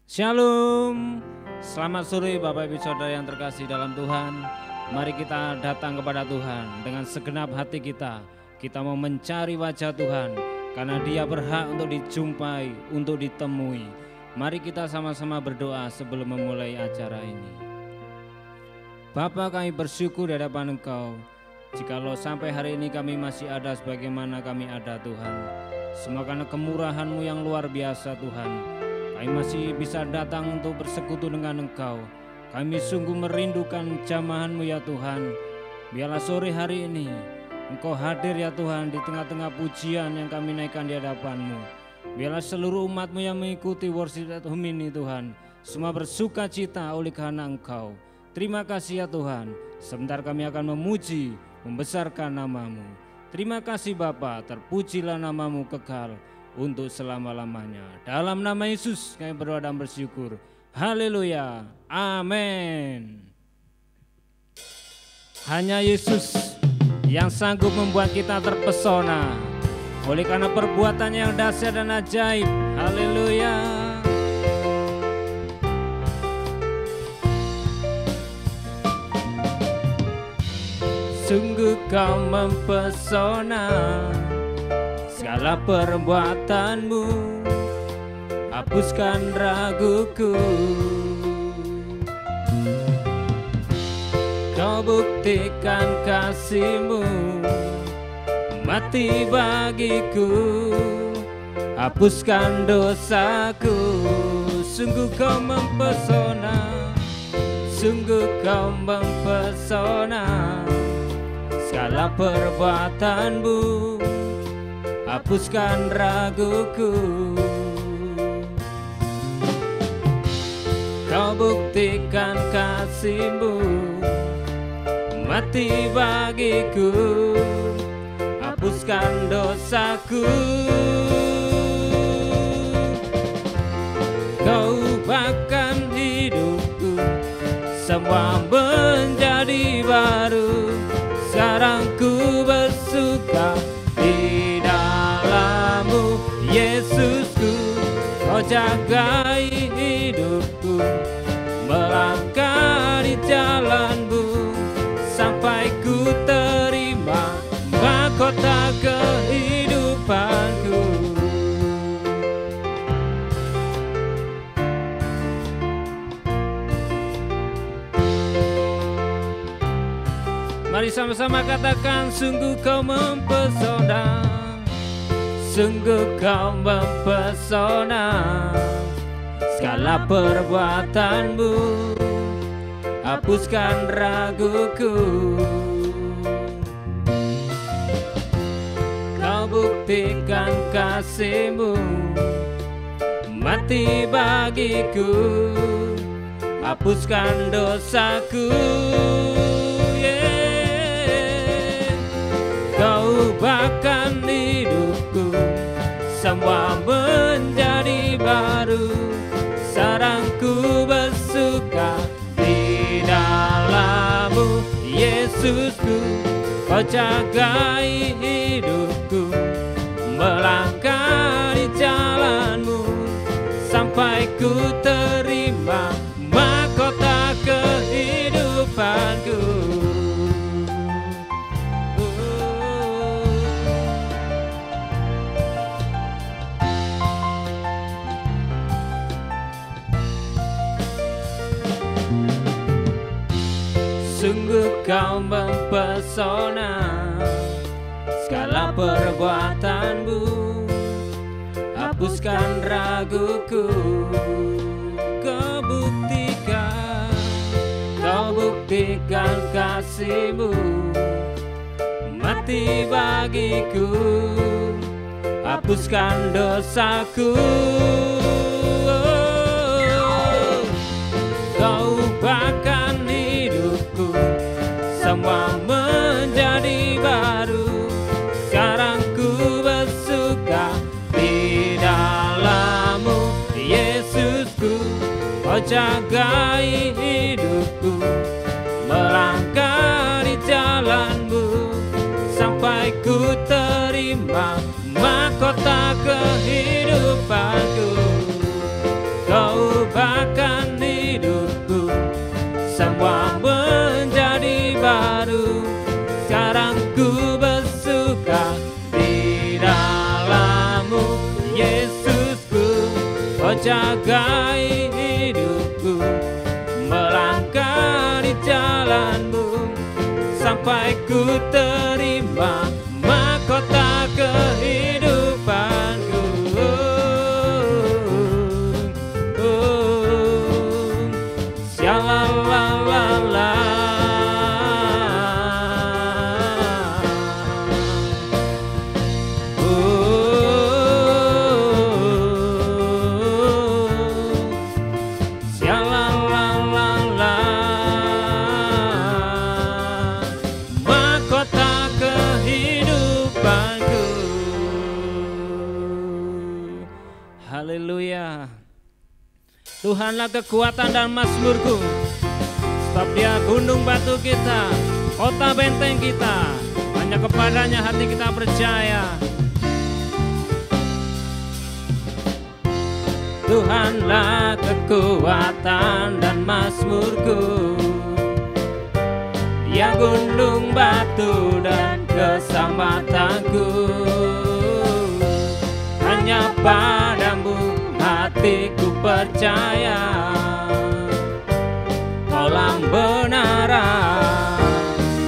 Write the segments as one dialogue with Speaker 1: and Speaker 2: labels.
Speaker 1: Shalom, selamat sore Bapak Ibu Saudara yang terkasih dalam Tuhan. Mari kita datang kepada Tuhan dengan segenap hati kita. Kita mau mencari wajah Tuhan karena Dia berhak untuk dijumpai, untuk ditemui. Mari kita sama-sama berdoa sebelum memulai acara ini. Bapa, kami bersyukur di hadapan Engkau. Jikalau sampai hari ini kami masih ada sebagaimana kami ada Tuhan. Semua karena kemurahan-Mu yang luar biasa Tuhan. Kami masih bisa datang untuk bersekutu dengan Engkau. Kami sungguh merindukan jamahan-Mu ya Tuhan. Biarlah sore hari ini Engkau hadir ya Tuhan di tengah-tengah pujian yang kami naikkan di hadapan-Mu. Biarlah seluruh umat-Mu yang mengikuti worship at home ini Tuhan, semua bersuka cita oleh karena Engkau. Terima kasih ya Tuhan. Sebentar kami akan memuji, membesarkan nama-Mu. Terima kasih Bapa, terpujilah nama-Mu kekal untuk selama-lamanya. Dalam nama Yesus kami berdoa dan bersyukur. Haleluya. Amin. Hanya Yesus yang sanggup membuat kita terpesona oleh karena perbuatannya yang dahsyat dan ajaib. Haleluya. Sungguh Kau mempesona, segala perbuatanmu hapuskan raguku. Kau buktikan kasih-Mu mati bagiku, hapuskan dosaku. Sungguh Kau mempesona, sungguh Kau mempesona, segala perbuatanmu hapuskan raguku. Kau buktikan kasih-Mu mati bagiku, hapuskan dosaku. Kau ubahkan hidupku, semua menjadi baru. Sekarang ku bersuka di dalam-Mu, Yesusku. Kau jagai hidupku, melangkah di jalan-Mu, sampai ku terima mahkota kehidupanku. Mari sama-sama katakan, sungguh Kau mempesona, sungguh Kau mempesona, segala perbuatanmu hapuskan raguku. Kau buktikan kasih-Mu mati bagiku, hapuskan dosaku. Kau ubahkan hidupku, semua menjadi baru. Sekarang ku bersuka di dalam-Mu, Yesusku. Kau jagai hidupku, melangkah di jalan-Mu, sampai ku terima mahkota kehidupanku. Sungguh Kau mempesona, segala perbuatanmu hapuskan raguku. Kau buktikan kasih-Mu mati bagiku, hapuskan dosaku. Kau ubahkan hidupku, semua menjadi baru. Sekarang ku bersuka di dalam-Mu, Yesusku. Kau jagai hidupku, melangkah di jalan-Mu, sampai ku terima mahkota kehidupanku. Kau jagai hidupku, melangkah di jalanmu, sampai ku terima mahkota kehidupanku. Syalalala. Haleluya. Tuhanlah kekuatan dan mazmurku, sebab Dia gunung batu kita, kota benteng kita. Hanya kepadanya hati kita percaya. Tuhanlah kekuatan dan mazmurku, Dia gunung batu dan keselamatanku. Hanya padamu hatiku percaya, kolam benaran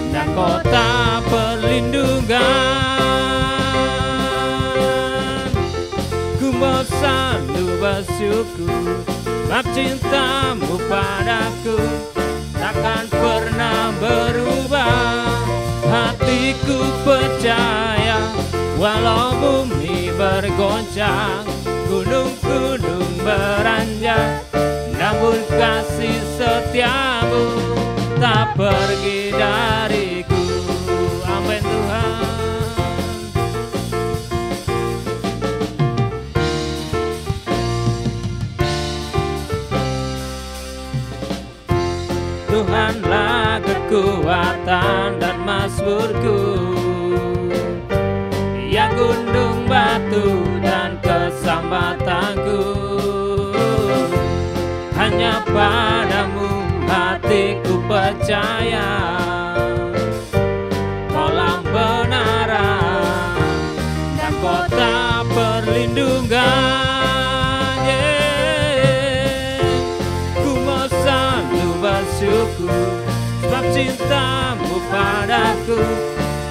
Speaker 1: dan kota perlindungan. Ku mau selalu bersyukur, sebab cintamu padaku takkan pernah berubah. Hatiku percaya, walau bumi bergoncang, gunung-gunung beranjak, namun kasih setiamu tak pergi dariku. Amin Tuhan. Tuhanlah kekuatan dan mazmurku, Dia gunung batu dan keselamatanku. Hanya padamu hatiku percaya, kolam benaran dan kota perlindungan. Ku mau selalu bersyukur, sebab cintamu padaku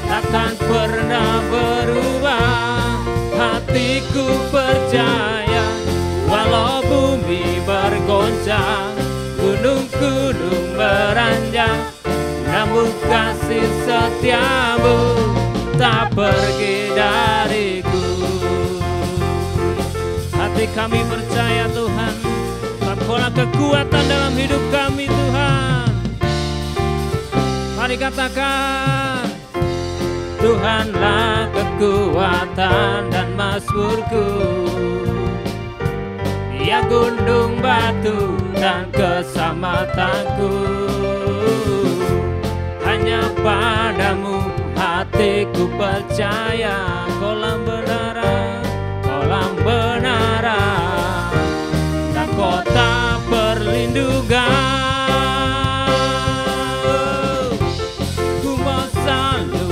Speaker 1: takkan pernah berubah. Hatiku percaya, walau bumi bergoncang, gunung-gunung beranjak, namun kasih setiamu tak pergi dariku. Hati kami percaya Tuhan, Engkaulah kekuatan dalam hidup kami Tuhan. Mari katakan, Tuhanlah kekuatan dan mazmurku, Dia gunung batu dan keselamatanku. Hanya padamu hatiku percaya, kolam benaran dan kota perlindungan.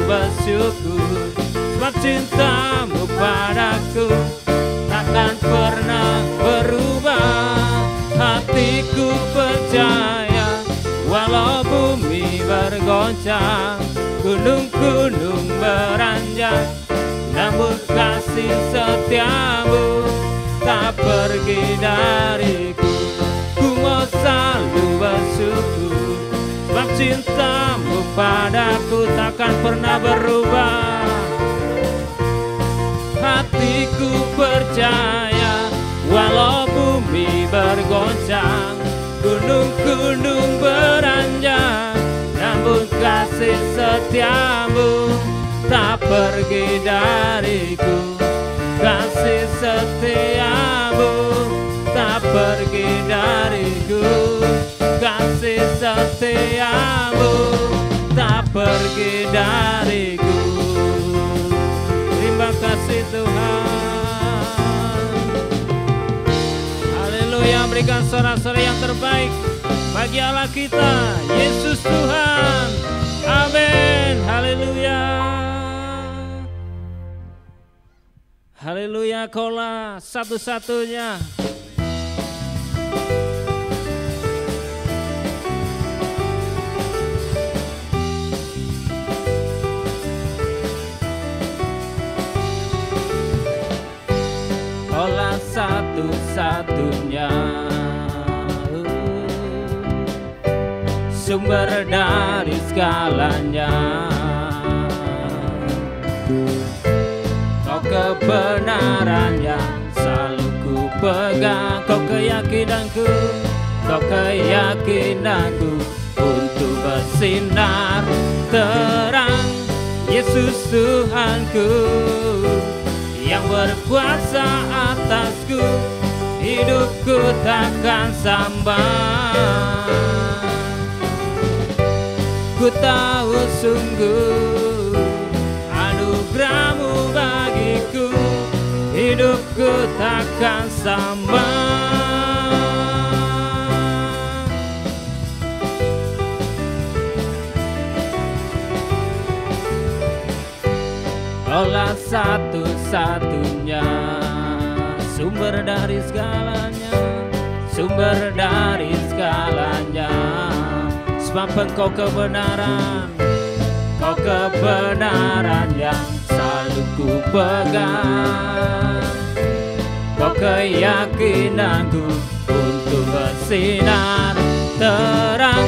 Speaker 1: Bersyukur, sebab cintamu padaku takkan pernah berubah. Hatiku percaya, walau bumi bergoncang, gunung-gunung beranjak, namun kasih setiamu tak pergi dariku. Ku mau selalu bersyukur, sebab cintamu padaku takkan pernah berubah. Hatiku percaya, walau bumi bergoncang, gunung-gunung beranjak, namun kasih setiamu tak pergi dariku. Kasih setiamu tak pergi dariku. Kasih setiamu tak pergi dariku. Terima kasih Tuhan. Haleluya, berikan sorak-sorai yang terbaik bagi Allah kita, Yesus Tuhan. Amin. Haleluya. Haleluya, Kaulah satu-satunya satu-satunya, sumber dari segalanya. Kau kebenaran yang selalu ku pegang, kau keyakinanku, kau keyakinanku untuk bersinar terang. Yesus Tuhanku yang berkuasa atasku, hidupku takkan sambat. Ku tahu sungguh anugerah-Mu bagiku, hidupku takkan sambat. Kaulah satu-satunya, sumber dari segalanya, sumber dari segalanya. Sebab Engkau kebenaran, Kau kebenaran yang selalu ku pegang. Kau keyakinanku untuk bersinar terang.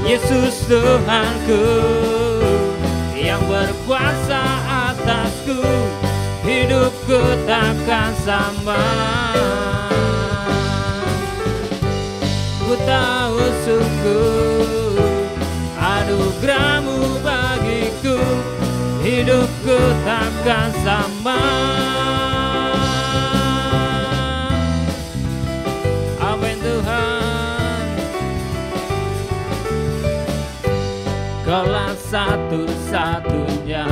Speaker 1: Yesus Tuhanku yang berkuasa atasku, hidupku takkan sambat. Ku tahu sungguh anugerah-Mu bagiku, hidupku takkan sambat. Amin Tuhan. Kaulah satu-satunya,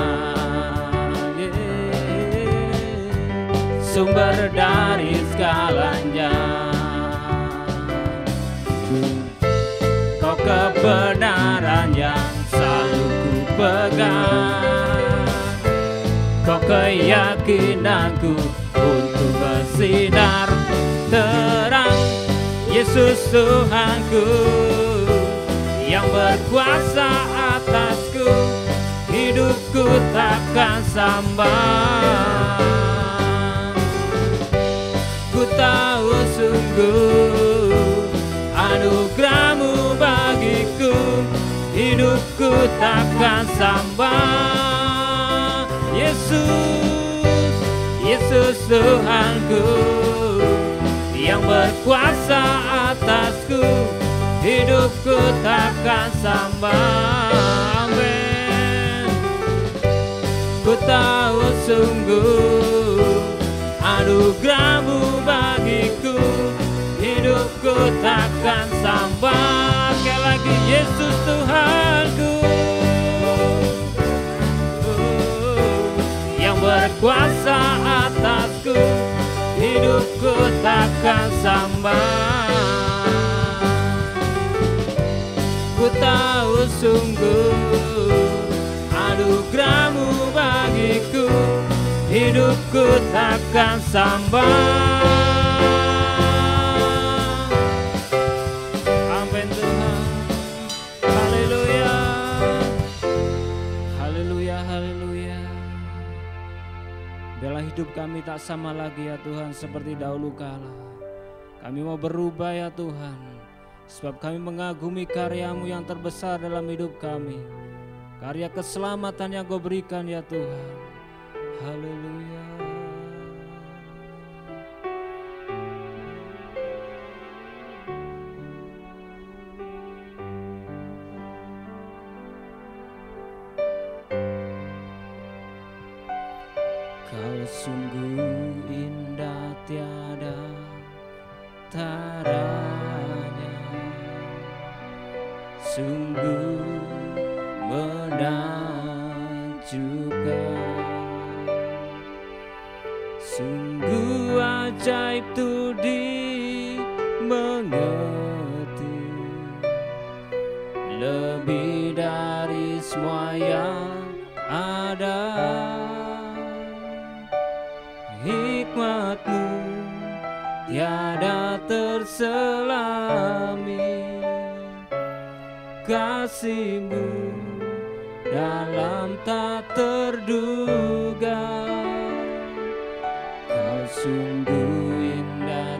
Speaker 1: sumber dari segalanya. Kau kebenaran yang selalu ku pegang, kau keyakinanku untuk bersinar terang. Yesus Tuhanku yang berkuasa atasku, hidupku takkan sambat. Ku tahu sungguh anugerah-Mu bagiku, hidupku takkan sambat. Yesus, Yesus Tuhanku yang berkuasa atasku, hidupku takkan sambat. Amin. Ku tahu sungguh anugerah-Mu bagiku, hidupku takkan sambat. Sekali lagi, Yesus Tuhanku yang berkuasa atasku, hidupku takkan sambat. Ku tahu sungguh anugerah-Mu bagiku, hidupku takkan sambat. Amin Tuhan. Haleluya. Haleluya, haleluya. Biarlah hidup kami tak sama lagi ya Tuhan seperti dahulu kala. Kami mau berubah ya Tuhan, sebab kami mengagumi karya-Mu yang terbesar dalam hidup kami. Karya keselamatan yang Kau berikan ya Tuhan. Haleluya. Kau sungguh indah tiada taranya, sungguh menakjubkan, sungguh ajaib tu dimengerti, lebih dari semua yang ada. Hikmat-Mu tiada terselami, kasih-Mu dalam tak terduga. Kau sungguh indah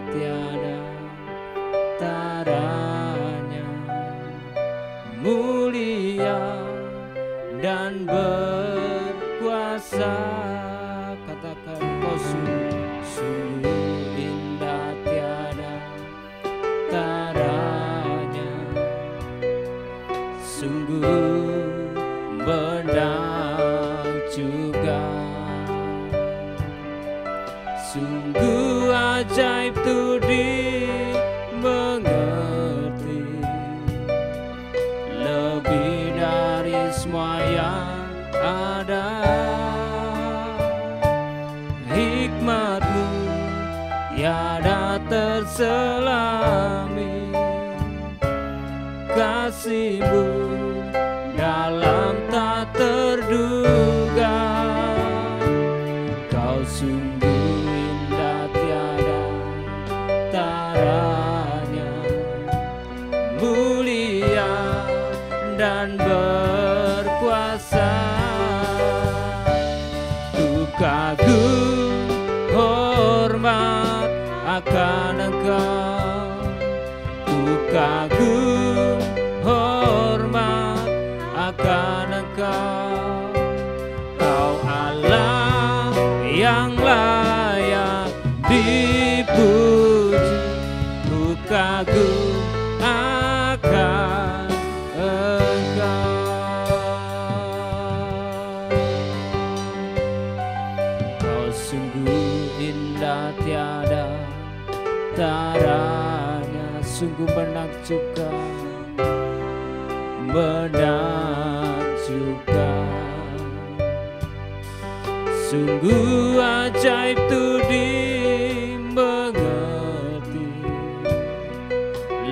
Speaker 1: Sungguh ajaib tuh dimengerti, lebih dari semua yang ada. Hikmat-Mu tiada terselami, kasih-Mu dalam tak terduga. Kau sungguh indah tiada taranya, mulia dan berkuasa. Ku kagum hormat akan Engkau, ku kagum hormat akan Engkau. Kau Allah yang layak dipuji, ku kagum akan Engkau. Kau sungguh indah tiada taranya, sungguh menakjubkan, menakjubkan. Sungguh ajaib tuh dimengerti,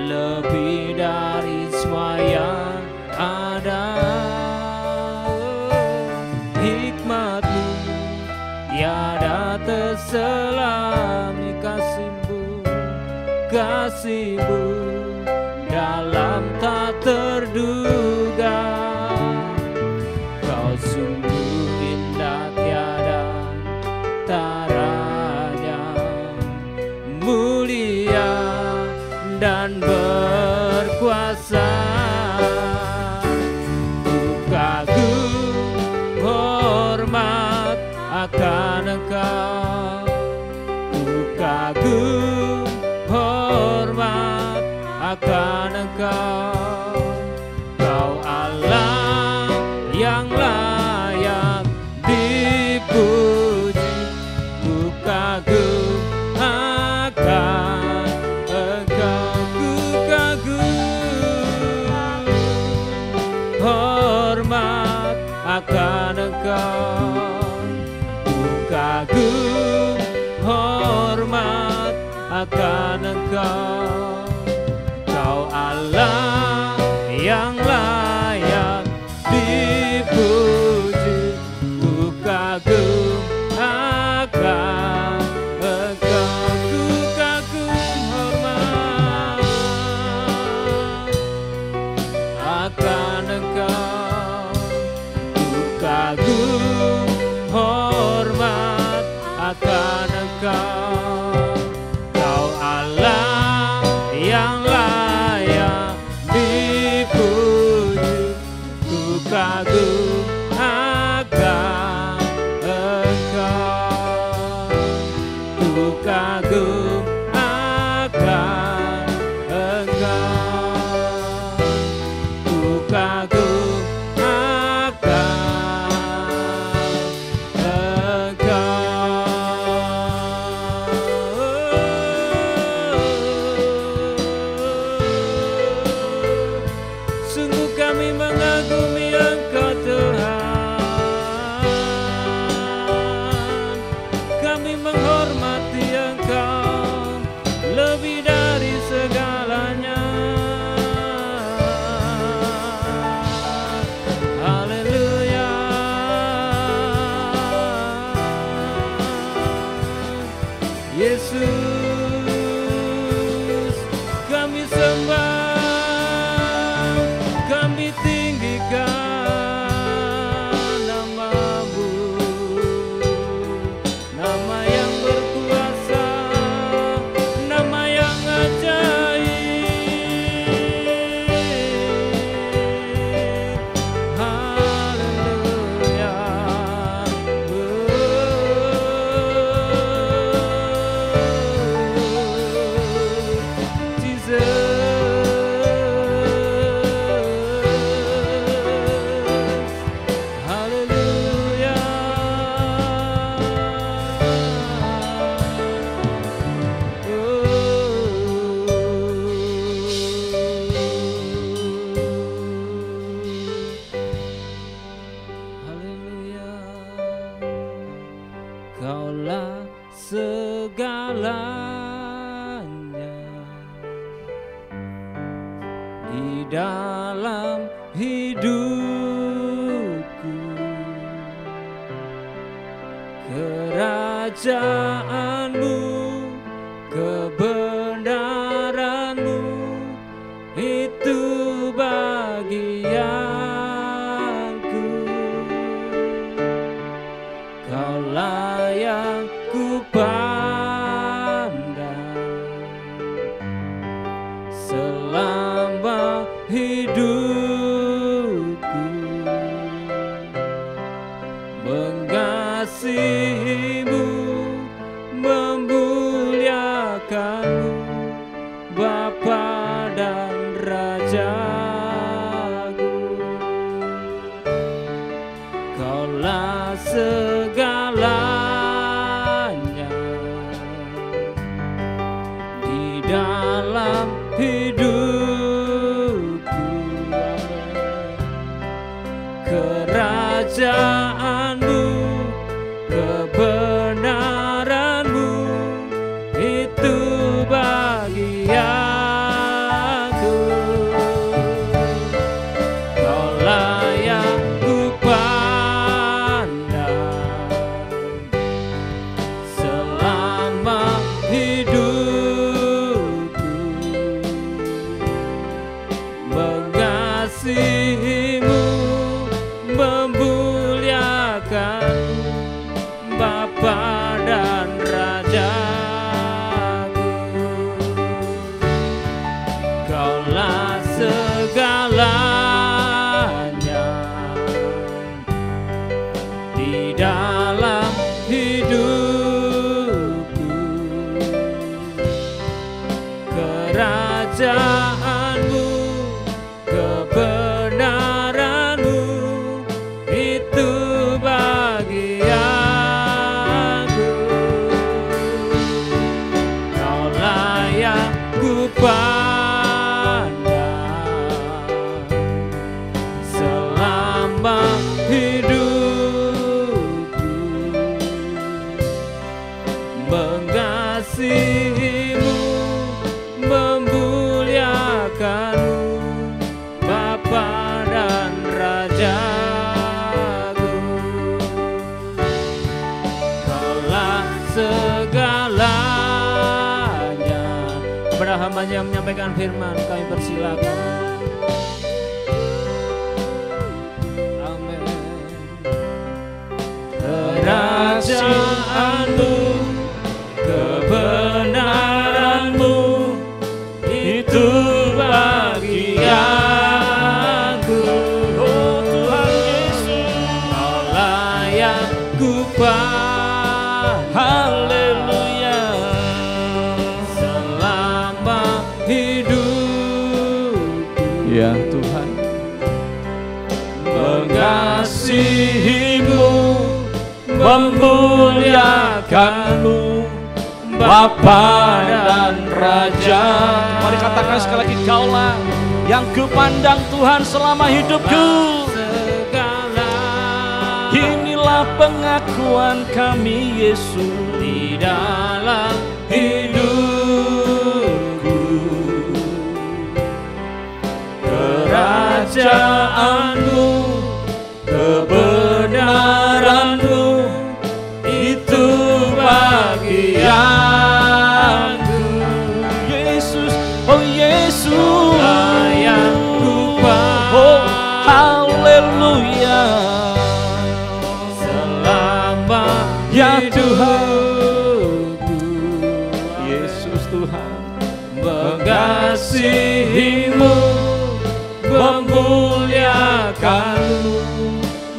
Speaker 1: lebih dari semua yang ada. Hikmat-Mu tiada terselami, kasih-Mu, kasih-Mu dalam tak terduga. Kau sungguh indah tiada taranya, mulia dan berkuasa. Ku kagum hormat akan Engkau, ku kagum hormat akan Engkau. Kau Allah yang layak dipuji, ku kagum akan Engkau. Ku kagum hormat akan Engkau, ku kagum hormat akan Engkau. Kau Allah yang layak dipuji, ku kagum akan Engkau. Ku kagum hormat akan Engkau, ku kagum hormat akan Engkau. Kau Allah yang layak dipuji, ku kagum akan Engkau, ku kagum akan Engkau, ku kagum akan Sungguh kami mengagumi Engkau Tuhan, kami menghormati Engkau lebih dari segalanya. Haleluya. Yesus, kami sembah, kami tinggikan nama-Mu, nama yang berkuasa, nama yang ajaib. Haleluya. Kaulah segalanya di dalam hidupku. Kerajaanmu, kebenaranmu, itu bagianku. Kaulah yang ku pandang selama hidupku, mengasihimu, memuliakanmu, Bapa dan Rajaku. Kaulah segalanya di dalam hidupku. Kerajaanmu, kebenaranmu, itu bagianku. Kaulah yang ku pandang selama hidupku, mengasihimu, memuliakanmu, Bapa dan Rajaku. Kaulah segalanya di dalam hidupku. Kerajaanmu, kebenaranmu, itu bagianku. Kaulah yang ku pandang selama hidupku, mengasihimu, memuliakanmu, Bapa dan Rajaku. Kaulah segalanya. Kepada hamba-Nya yang menyampaikan firman, kami persilakan. Amin. Kerajaanmu, kebenaranmu, itu bagianku. Oh Tuhan Yesus, Kaulah yang ku pandang, haleluya, selama hidupku.
Speaker 2: Ya Tuhan,
Speaker 1: mengasihimu, memuliakanmu, Bapa dan Raja.
Speaker 2: mari katakan sekali lagi, Kaulah yang ku pandang Tuhan selama hidupku. Inilah pengakuan kami Yesus
Speaker 1: Di dalam hidupku. Kerajaanmu, kebenaranmu, itu bagianku.
Speaker 2: Yesus, oh Yesus,
Speaker 1: Kaulah yang ku
Speaker 2: oh haleluya.
Speaker 1: selama
Speaker 2: Ya Tuhan,
Speaker 1: hidupku.
Speaker 2: Yesus Tuhan,
Speaker 1: mengasihimu, memuliakanmu,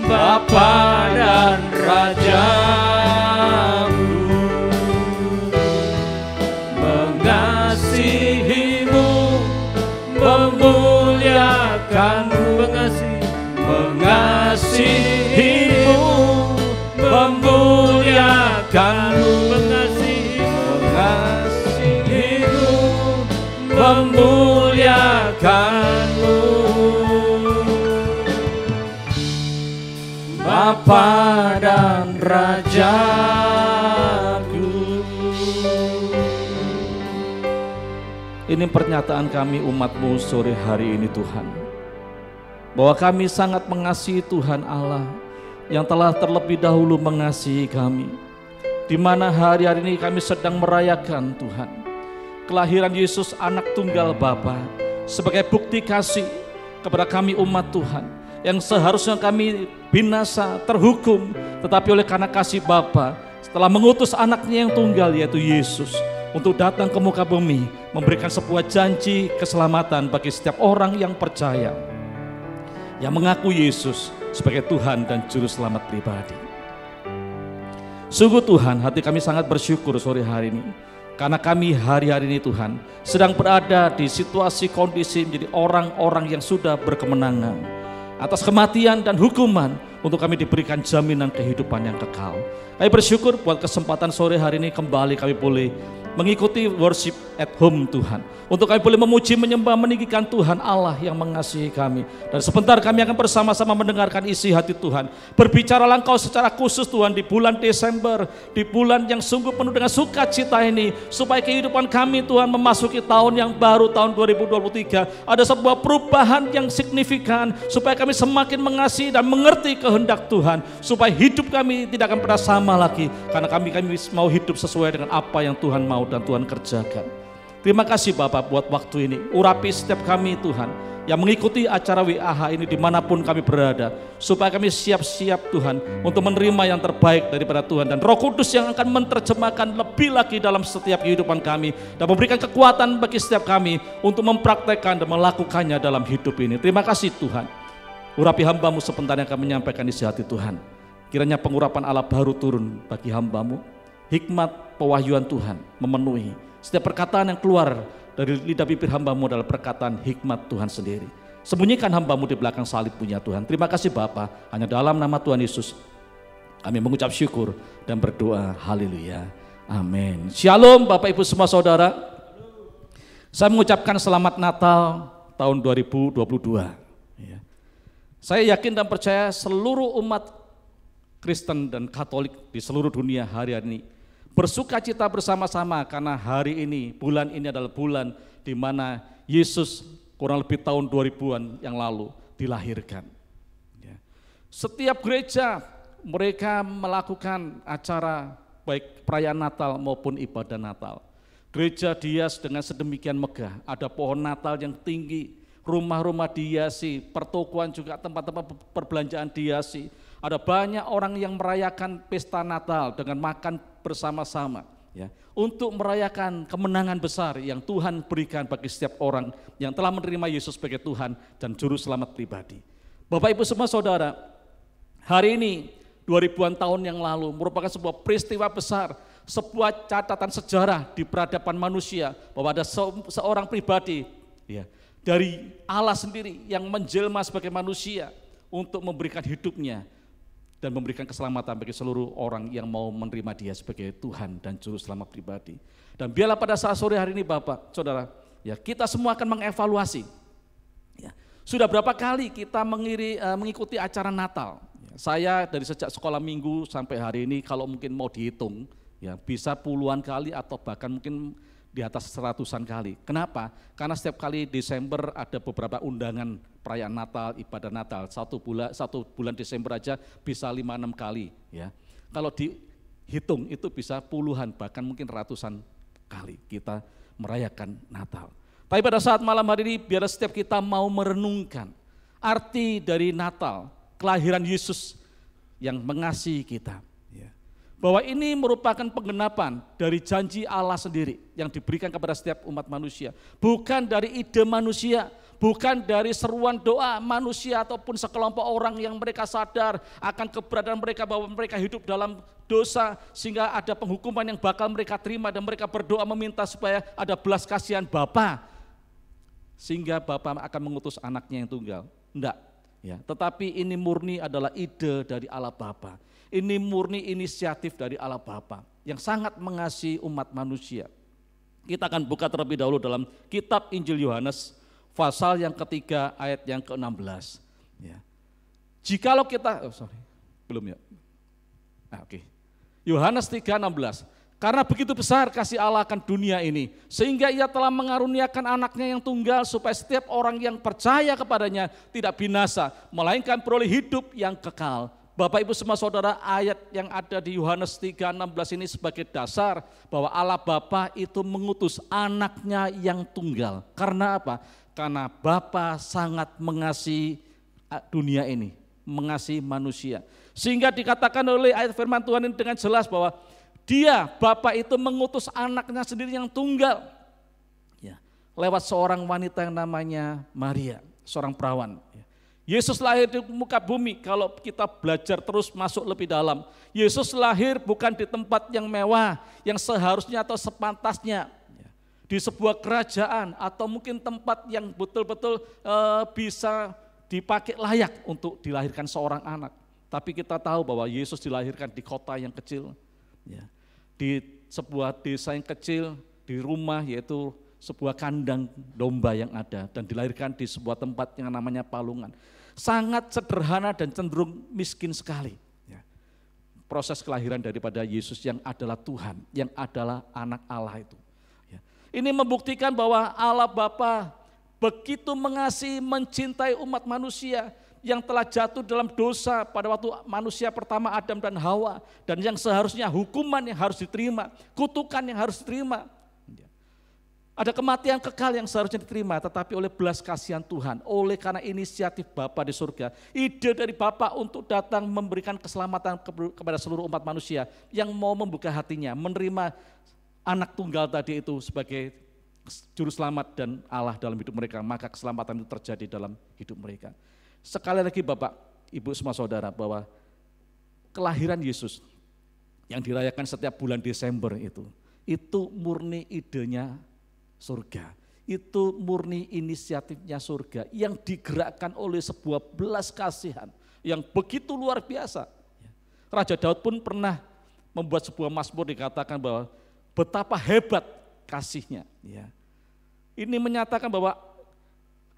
Speaker 1: Bapa dan Rajaku. Mengasihimu, memuliakanmu, mengasihimu, memuliakanmu, mengasihimu, memuliakanmu, Bapa dan Raja.
Speaker 2: Ini pernyataan kami umat-Mu sore hari ini Tuhan, bahwa kami sangat mengasihi Tuhan Allah yang telah terlebih dahulu mengasihi kami, di mana hari-hari ini kami sedang merayakan Tuhan kelahiran Yesus anak tunggal Bapa sebagai bukti kasih kepada kami umat Tuhan yang seharusnya kami binasa, terhukum, tetapi oleh karena kasih Bapa setelah mengutus anaknya yang tunggal yaitu Yesus untuk datang ke muka bumi, memberikan sebuah janji keselamatan bagi setiap orang yang percaya, yang mengaku Yesus sebagai Tuhan dan Juru Selamat pribadi. Sungguh Tuhan, hati kami sangat bersyukur sore hari ini, karena kami hari-hari ini Tuhan sedang berada di situasi kondisi menjadi orang-orang yang sudah berkemenangan atas kematian dan hukuman, untuk kami diberikan jaminan kehidupan yang kekal. Kami bersyukur buat kesempatan sore hari ini kembali kami boleh mengikuti worship at home Tuhan, untuk kami boleh memuji, menyembah, meninggikan Tuhan Allah yang mengasihi kami. Dan sebentar kami akan bersama-sama mendengarkan isi hati Tuhan. Berbicaralah Engkau secara khusus Tuhan di bulan Desember, di bulan yang sungguh penuh dengan sukacita ini, supaya kehidupan kami Tuhan memasuki tahun yang baru, tahun 2023, ada sebuah perubahan yang signifikan, supaya kami semakin mengasihi dan mengerti kehendak Tuhan, supaya hidup kami tidak akan pernah sama lagi, karena kami mau hidup sesuai dengan apa yang Tuhan mau dan Tuhan kerjakan. Terima kasih Bapak buat waktu ini. Urapi setiap kami Tuhan yang mengikuti acara WAH ini dimanapun kami berada, supaya kami siap-siap Tuhan untuk menerima yang terbaik daripada Tuhan, dan Roh Kudus yang akan menerjemahkan lebih lagi dalam setiap kehidupan kami dan memberikan kekuatan bagi setiap kami untuk mempraktekkan dan melakukannya dalam hidup ini. Terima kasih Tuhan. Urapi hamba-Mu sebentar yang akan menyampaikan isi hati Tuhan. Kiranya pengurapan Allah baru turun bagi hamba-Mu, hikmat pewahyuan Tuhan memenuhi setiap perkataan yang keluar dari lidah bibir hamba-Mu adalah perkataan hikmat Tuhan sendiri. Sembunyikan hamba-Mu di belakang salib punya Tuhan. Terima kasih Bapa, hanya dalam nama Tuhan Yesus kami mengucap syukur dan berdoa. Haleluya, amin. Shalom Bapak Ibu semua saudara. Saya mengucapkan selamat Natal tahun 2022. Saya yakin dan percaya seluruh umat Kristen dan Katolik di seluruh dunia hari-hari ini bersuka cita bersama-sama, karena hari ini, bulan ini adalah bulan di mana Yesus kurang lebih tahun 2000-an yang lalu dilahirkan. Setiap gereja mereka melakukan acara baik perayaan Natal maupun ibadah Natal. Gereja dihias dengan sedemikian megah, ada pohon Natal yang tinggi, rumah-rumah dihiasi, pertokoan juga tempat-tempat perbelanjaan dihiasi. Ada banyak orang yang merayakan pesta Natal dengan makan bersama-sama, untuk merayakan kemenangan besar yang Tuhan berikan bagi setiap orang yang telah menerima Yesus sebagai Tuhan dan Juru Selamat pribadi. Bapak Ibu semua saudara, hari ini 2000-an tahun yang lalu merupakan sebuah peristiwa besar, sebuah catatan sejarah di peradaban manusia, bahwa ada seorang pribadi dari Allah sendiri yang menjelma sebagai manusia untuk memberikan hidupnya dan memberikan keselamatan bagi seluruh orang yang mau menerima Dia sebagai Tuhan dan Juru Selamat pribadi. Dan biarlah pada saat sore hari ini Bapak, Saudara, kita semua akan mengevaluasi. Sudah berapa kali kita mengikuti acara Natal? Saya dari sejak sekolah minggu sampai hari ini kalau mungkin mau dihitung, bisa puluhan kali atau bahkan mungkin di atas 100-an kali. Kenapa? Karena setiap kali Desember ada beberapa undangan perayaan Natal, ibadah Natal. Satu bulan Desember aja bisa 5-6 kali. Kalau dihitung itu bisa puluhan bahkan mungkin ratusan kali kita merayakan Natal. Tapi pada saat malam hari ini biar setiap kita mau merenungkan arti dari Natal, kelahiran Yesus yang mengasihi kita. Bahwa ini merupakan penggenapan dari janji Allah sendiri yang diberikan kepada setiap umat manusia. Bukan dari ide manusia, bukan dari seruan doa manusia ataupun sekelompok orang yang mereka sadar akan keberadaan mereka bahwa mereka hidup dalam dosa sehingga ada penghukuman yang bakal mereka terima dan mereka berdoa meminta supaya ada belas kasihan Bapa sehingga Bapa akan mengutus anaknya yang tunggal. Enggak, tetapi ini murni adalah ide dari Allah Bapa. Ini murni inisiatif dari Allah Bapa yang sangat mengasihi umat manusia. Kita akan buka terlebih dahulu dalam kitab Injil Yohanes pasal yang ketiga ayat yang ke-16. Jikalau kita, belum ya? Yohanes 3:16. Karena begitu besar kasih Allah akan dunia ini, sehingga ia telah mengaruniakan anaknya yang tunggal supaya setiap orang yang percaya kepadanya tidak binasa, melainkan beroleh hidup yang kekal. Bapak Ibu semua saudara, ayat yang ada di Yohanes 3:16 ini sebagai dasar bahwa Allah Bapa itu mengutus anaknya yang tunggal. Karena apa? Karena Bapa sangat mengasihi dunia ini, mengasihi manusia. Sehingga dikatakan oleh ayat firman Tuhan ini dengan jelas bahwa Dia, Bapa itu mengutus anaknya sendiri yang tunggal. Ya, lewat seorang wanita yang namanya Maria, seorang perawan. Yesus lahir di muka bumi, kalau kita belajar terus masuk lebih dalam. Yesus lahir bukan di tempat yang mewah, yang seharusnya atau sepantasnya. Di sebuah kerajaan atau mungkin tempat yang betul-betul bisa dipakai layak untuk dilahirkan seorang anak. Tapi kita tahu bahwa Yesus dilahirkan di kota yang kecil. Ya. Di sebuah desa yang kecil, di rumah yaitu sebuah kandang domba yang ada dan dilahirkan di sebuah tempat yang namanya palungan. Sangat sederhana dan cenderung miskin sekali. Ya. Proses kelahiran daripada Yesus yang adalah Tuhan, yang adalah anak Allah itu. Ya. Ini membuktikan bahwa Allah Bapa begitu mengasihi, mencintai umat manusia yang telah jatuh dalam dosa pada waktu manusia pertama Adam dan Hawa, dan yang seharusnya hukuman yang harus diterima, kutukan yang harus diterima. Ada kematian kekal yang seharusnya diterima, tetapi oleh belas kasihan Tuhan, oleh karena inisiatif Bapa di surga, ide dari Bapa untuk datang memberikan keselamatan kepada seluruh umat manusia yang mau membuka hatinya, menerima anak tunggal tadi itu sebagai juru selamat dan Allah dalam hidup mereka, maka keselamatan itu terjadi dalam hidup mereka. Sekali lagi Bapak, Ibu semua saudara, bahwa kelahiran Yesus yang dirayakan setiap bulan Desember itu murni idenya surga. Itu murni inisiatifnya surga yang digerakkan oleh sebuah belas kasihan yang begitu luar biasa. Raja Daud pun pernah membuat sebuah mazmur, dikatakan bahwa betapa hebat kasihnya. Ini menyatakan bahwa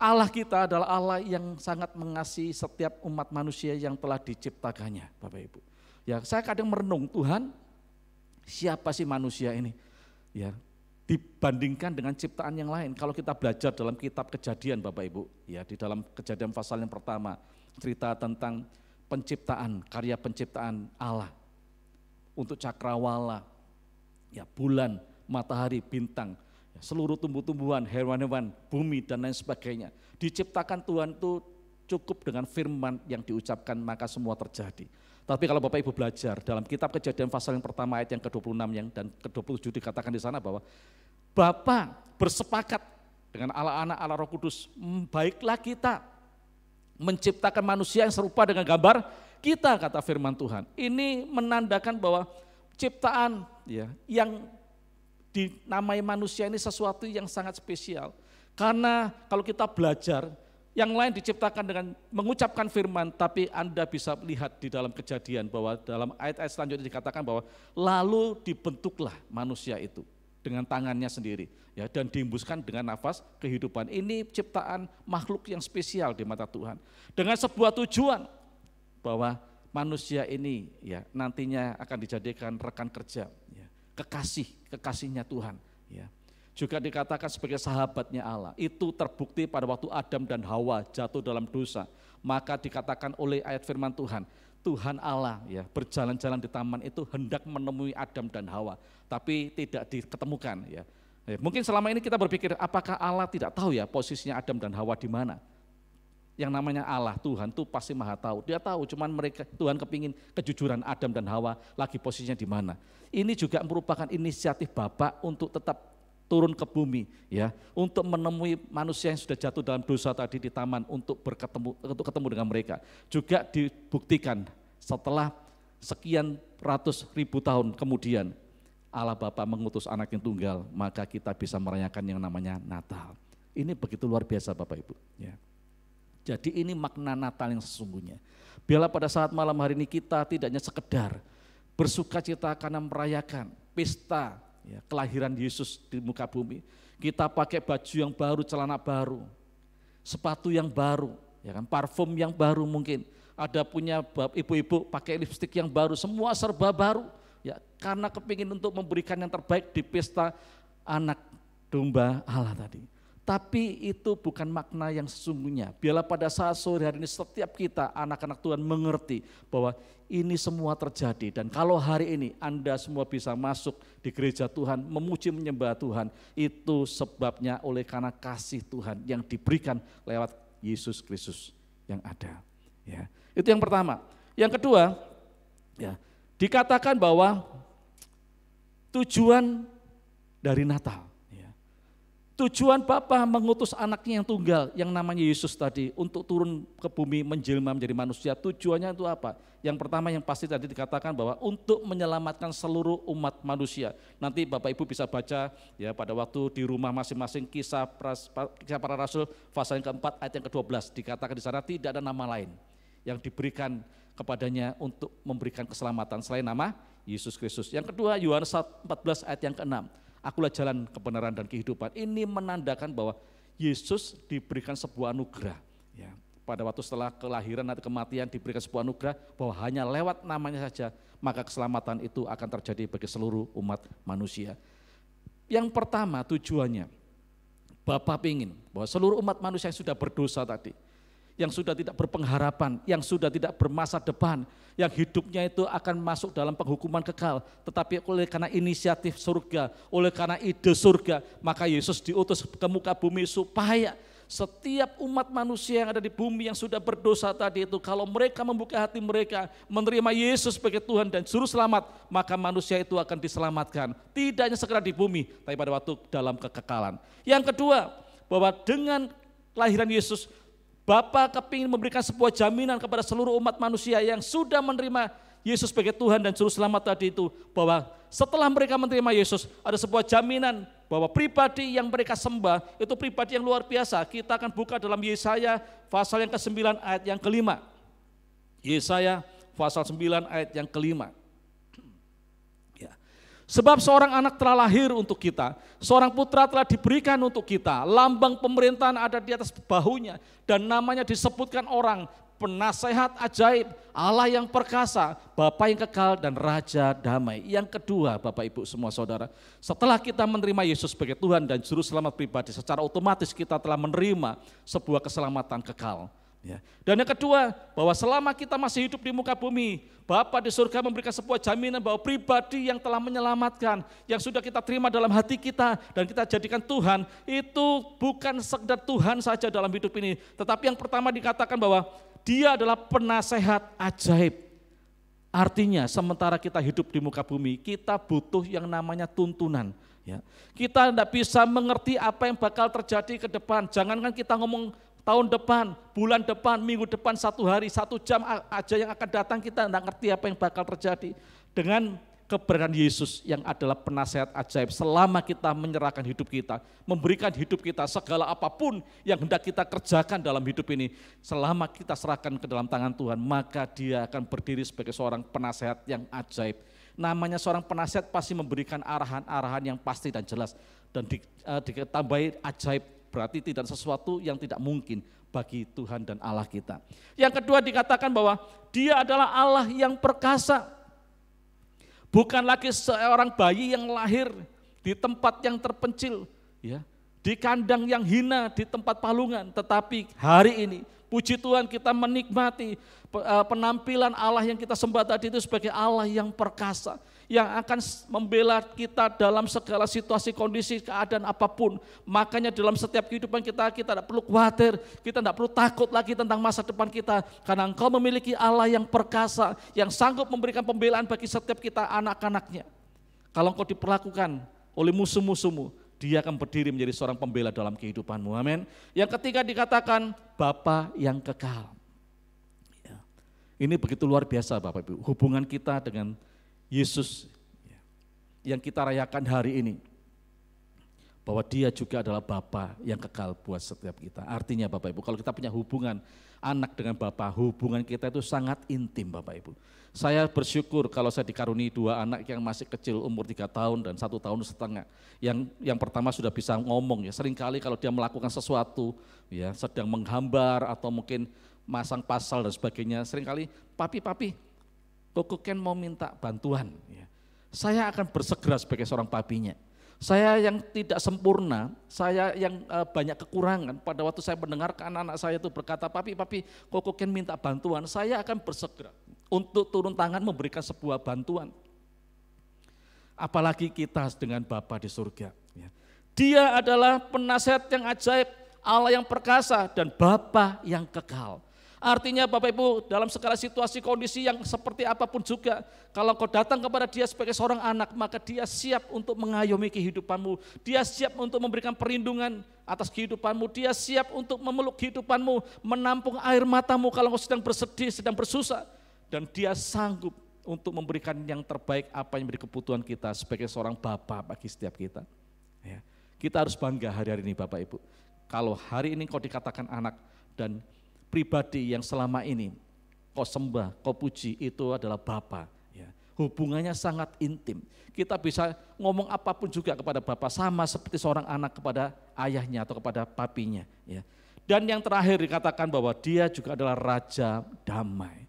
Speaker 2: Allah kita adalah Allah yang sangat mengasihi setiap umat manusia yang telah diciptakannya, Bapak Ibu. Ya, saya kadang merenung, Tuhan, siapa sih manusia ini? Ya, dibandingkan dengan ciptaan yang lain. Kalau kita belajar dalam kitab Kejadian, Bapak Ibu, ya di dalam Kejadian pasal yang pertama, cerita tentang penciptaan, karya penciptaan Allah untuk cakrawala, ya bulan, matahari, bintang, seluruh tumbuh-tumbuhan, hewan-hewan, bumi dan lain sebagainya. Diciptakan Tuhan itu cukup dengan firman yang diucapkan maka semua terjadi. Tapi kalau Bapak Ibu belajar dalam kitab Kejadian pasal yang pertama ayat yang ke-26 dan ke-27 dikatakan di sana bahwa Bapa bersepakat dengan Allah Anak, Allah Roh Kudus, baiklah kita menciptakan manusia yang serupa dengan gambar kita, kata firman Tuhan. Ini menandakan bahwa ciptaan yang dinamai manusia ini sesuatu yang sangat spesial. Karena kalau kita belajar, yang lain diciptakan dengan mengucapkan firman, tapi Anda bisa lihat di dalam Kejadian bahwa dalam ayat-ayat selanjutnya dikatakan bahwa lalu dibentuklah manusia itu dengan tangannya sendiri, ya, dan dihembuskan dengan nafas kehidupan. Ini ciptaan makhluk yang spesial di mata Tuhan. Dengan sebuah tujuan bahwa manusia ini ya nantinya akan dijadikan rekan kerja, ya, kekasihnya Tuhan, ya. Juga dikatakan sebagai sahabatnya Allah. Itu terbukti pada waktu Adam dan Hawa jatuh dalam dosa. Maka dikatakan oleh ayat firman Tuhan, Tuhan Allah ya berjalan-jalan di taman itu hendak menemui Adam dan Hawa, tapi tidak diketemukan, ya. Mungkin selama ini kita berpikir apakah Allah tidak tahu ya posisinya Adam dan Hawa di mana? Yang namanya Allah, Tuhan tuh pasti maha tahu. Dia tahu, cuman Tuhan kepingin kejujuran Adam dan Hawa lagi posisinya di mana. Ini juga merupakan inisiatif Bapa untuk tetap turun ke bumi, ya, untuk menemui manusia yang sudah jatuh dalam dosa tadi di taman untuk ketemu dengan mereka. Juga dibuktikan setelah sekian ratus ribu tahun kemudian Allah Bapa mengutus anak yang tunggal, maka kita bisa merayakan yang namanya Natal. Ini begitu luar biasa Bapak Ibu, ya. Jadi ini makna Natal yang sesungguhnya. Biarlah pada saat malam hari ini kita tidak hanya sekedar bersuka cita karena merayakan pesta, ya, kelahiran Yesus di muka bumi. Kita pakai baju yang baru, celana baru, sepatu yang baru, ya kan, parfum yang baru mungkin. Ada punya ibu-ibu pakai lipstik yang baru, semua serba baru. Ya, karena kepingin untuk memberikan yang terbaik di pesta anak domba Allah tadi. Tapi itu bukan makna yang sesungguhnya. Biarlah pada saat sore hari ini setiap kita anak-anak Tuhan mengerti bahwa ini semua terjadi. Dan kalau hari ini Anda semua bisa masuk di gereja Tuhan, memuji menyembah Tuhan, itu sebabnya oleh karena kasih Tuhan yang diberikan lewat Yesus Kristus yang ada. Ya, itu yang pertama. Yang kedua, ya, dikatakan bahwa tujuan dari Natal. Tujuan Bapa mengutus anaknya yang tunggal yang namanya Yesus tadi untuk turun ke bumi menjelma menjadi manusia. Tujuannya itu apa? Yang pertama yang pasti tadi dikatakan bahwa untuk menyelamatkan seluruh umat manusia. Nanti Bapak Ibu bisa baca ya pada waktu di rumah masing-masing kisah para rasul pasal yang keempat ayat yang ke-12. Dikatakan di sana tidak ada nama lain yang diberikan kepadanya untuk memberikan keselamatan selain nama Yesus Kristus. Yang kedua Yohanes 14 ayat yang ke-6. Akulah jalan kebenaran dan kehidupan. Ini menandakan bahwa Yesus diberikan sebuah anugerah. Ya, pada waktu setelah kelahiran atau kematian diberikan sebuah anugerah bahwa hanya lewat namanya saja maka keselamatan itu akan terjadi bagi seluruh umat manusia. Yang pertama tujuannya, Bapa ingin bahwa seluruh umat manusia yang sudah berdosa tadi, yang sudah tidak berpengharapan, yang sudah tidak bermasa depan, yang hidupnya itu akan masuk dalam penghukuman kekal. Tetapi oleh karena inisiatif surga, oleh karena ide surga, maka Yesus diutus ke muka bumi supaya setiap umat manusia yang ada di bumi yang sudah berdosa tadi itu, kalau mereka membuka hati mereka, menerima Yesus sebagai Tuhan dan Juru Selamat, maka manusia itu akan diselamatkan. Tidak hanya sekedar di bumi, tapi pada waktu dalam kekekalan. Yang kedua, bahwa dengan kelahiran Yesus, Bapa kepingin memberikan sebuah jaminan kepada seluruh umat manusia yang sudah menerima Yesus sebagai Tuhan dan Juru Selamat tadi itu, bahwa setelah mereka menerima Yesus ada sebuah jaminan bahwa pribadi yang mereka sembah itu pribadi yang luar biasa. Kita akan buka dalam Yesaya pasal yang ke-9 ayat yang ke-5. Yesaya pasal 9 ayat yang ke-5. Sebab seorang anak telah lahir untuk kita, seorang putra telah diberikan untuk kita, lambang pemerintahan ada di atas bahunya, dan namanya disebutkan orang, penasehat ajaib, Allah yang perkasa, Bapa yang kekal dan Raja damai. Yang kedua Bapak Ibu semua saudara, setelah kita menerima Yesus sebagai Tuhan dan Juru Selamat pribadi, secara otomatis kita telah menerima sebuah keselamatan kekal. Ya. Dan yang kedua, bahwa selama kita masih hidup di muka bumi, Bapa di surga memberikan sebuah jaminan bahwa pribadi yang telah menyelamatkan, yang sudah kita terima dalam hati kita dan kita jadikan Tuhan, itu bukan sekedar Tuhan saja dalam hidup ini, tetapi yang pertama dikatakan bahwa Dia adalah penasehat ajaib. Artinya sementara kita hidup di muka bumi, kita butuh yang namanya tuntunan. Ya. Kita tidak bisa mengerti apa yang bakal terjadi ke depan, jangankan kita ngomong tahun depan, bulan depan, minggu depan, 1 hari, 1 jam aja yang akan datang kita tidak ngerti apa yang bakal terjadi. Dengan keberadaan Yesus yang adalah penasehat ajaib, selama kita menyerahkan hidup kita, memberikan hidup kita segala apapun yang hendak kita kerjakan dalam hidup ini, selama kita serahkan ke dalam tangan Tuhan, maka Dia akan berdiri sebagai seorang penasehat yang ajaib. Namanya seorang penasehat pasti memberikan arahan-arahan yang pasti dan jelas, dan ditambahi ajaib, berarti tidak sesuatu yang tidak mungkin bagi Tuhan dan Allah kita. Yang kedua dikatakan bahwa Dia adalah Allah yang perkasa. Bukan lagi seorang bayi yang lahir di tempat yang terpencil, ya, di kandang yang hina, di tempat palungan. Tetapi hari ini, puji Tuhan kita menikmati penampilan Allah yang kita sembah tadi itu sebagai Allah yang perkasa, yang akan membela kita dalam segala situasi, kondisi, keadaan apapun. Makanya dalam setiap kehidupan kita tidak perlu khawatir, kita tidak perlu takut lagi tentang masa depan kita, karena Engkau memiliki Allah yang perkasa, yang sanggup memberikan pembelaan bagi setiap kita anak-anaknya. Kalau engkau diperlakukan oleh musuh-musuhmu, Dia akan berdiri menjadi seorang pembela dalam kehidupanmu, amin. Yang ketiga dikatakan Bapa yang kekal. Ya. Ini begitu luar biasa Bapak Ibu, hubungan kita dengan Yesus yang kita rayakan hari ini, bahwa Dia juga adalah Bapa yang kekal buat setiap kita. Artinya Bapak Ibu, kalau kita punya hubungan anak dengan Bapa, hubungan kita itu sangat intim Bapak Ibu. Saya bersyukur kalau saya dikaruniai 2 anak yang masih kecil, umur 3 tahun dan 1 tahun setengah. Yang pertama sudah bisa ngomong, ya. Seringkali kalau dia melakukan sesuatu, ya, sedang menggambar atau mungkin masang pasal dan sebagainya, seringkali papi, Koko Ken mau minta bantuan. Ya. saya akan bersegera sebagai seorang papinya. Saya yang tidak sempurna, saya yang banyak kekurangan, pada waktu saya mendengarkan anak saya itu berkata, papi, kok Ken minta bantuan, saya akan bersegera untuk turun tangan memberikan sebuah bantuan. Apalagi kita dengan Bapa di surga. Dia adalah penasihat yang ajaib, Allah yang perkasa, dan Bapa yang kekal. Artinya Bapak Ibu, dalam segala situasi kondisi yang seperti apapun juga, kalau kau datang kepada dia sebagai seorang anak, maka dia siap untuk mengayomi kehidupanmu, dia siap untuk memberikan perlindungan atas kehidupanmu, dia siap untuk memeluk kehidupanmu, menampung air matamu kalau kau sedang bersedih, sedang bersusah, dan dia sanggup untuk memberikan yang terbaik apa yang menjadi kebutuhan kita sebagai seorang Bapa bagi setiap kita. Ya. Kita harus bangga hari-hari ini Bapak Ibu, kalau hari ini kau dikatakan anak dan pribadi yang selama ini kau sembah, kau puji, itu adalah Bapa. Ya. Hubungannya sangat intim. Kita bisa ngomong apapun juga kepada Bapa, sama seperti seorang anak kepada ayahnya atau kepada papinya. Ya. Dan yang terakhir dikatakan bahwa dia juga adalah Raja Damai.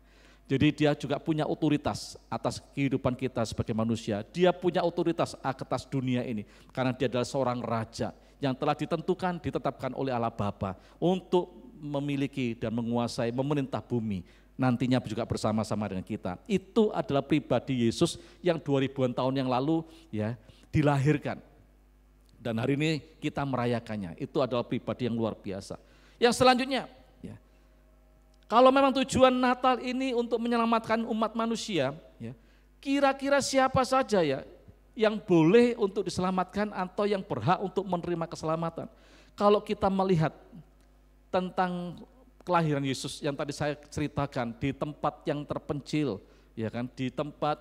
Speaker 2: Jadi dia juga punya otoritas atas kehidupan kita sebagai manusia. Dia punya otoritas atas dunia ini karena dia adalah seorang raja yang telah ditentukan, ditetapkan oleh Allah Bapa untuk memiliki dan menguasai, memerintah bumi, nantinya juga bersama-sama dengan kita. Itu adalah pribadi Yesus yang 2000-an tahun yang lalu ya dilahirkan. Dan hari ini kita merayakannya. Itu adalah pribadi yang luar biasa. Yang selanjutnya, ya, kalau memang tujuan Natal ini untuk menyelamatkan umat manusia, ya, kira-kira siapa saja ya yang boleh untuk diselamatkan atau yang berhak untuk menerima keselamatan? Kalau kita melihat tentang kelahiran Yesus yang tadi saya ceritakan di tempat yang terpencil, ya kan, di tempat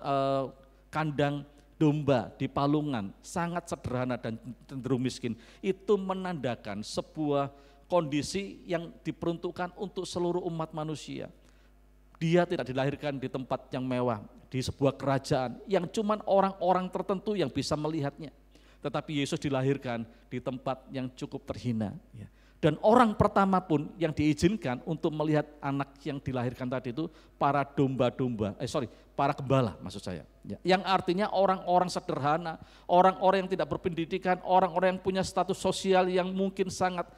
Speaker 2: kandang domba di palungan, sangat sederhana dan cenderung miskin, itu menandakan sebuah kondisi yang diperuntukkan untuk seluruh umat manusia. Dia tidak dilahirkan di tempat yang mewah, di sebuah kerajaan yang cuman orang-orang tertentu yang bisa melihatnya, tetapi Yesus dilahirkan di tempat yang cukup terhina, ya. Dan orang pertama pun yang diizinkan untuk melihat anak yang dilahirkan tadi itu para para gembala maksud saya. Yang artinya orang-orang sederhana, orang-orang yang tidak berpendidikan, orang-orang yang punya status sosial yang mungkin sangat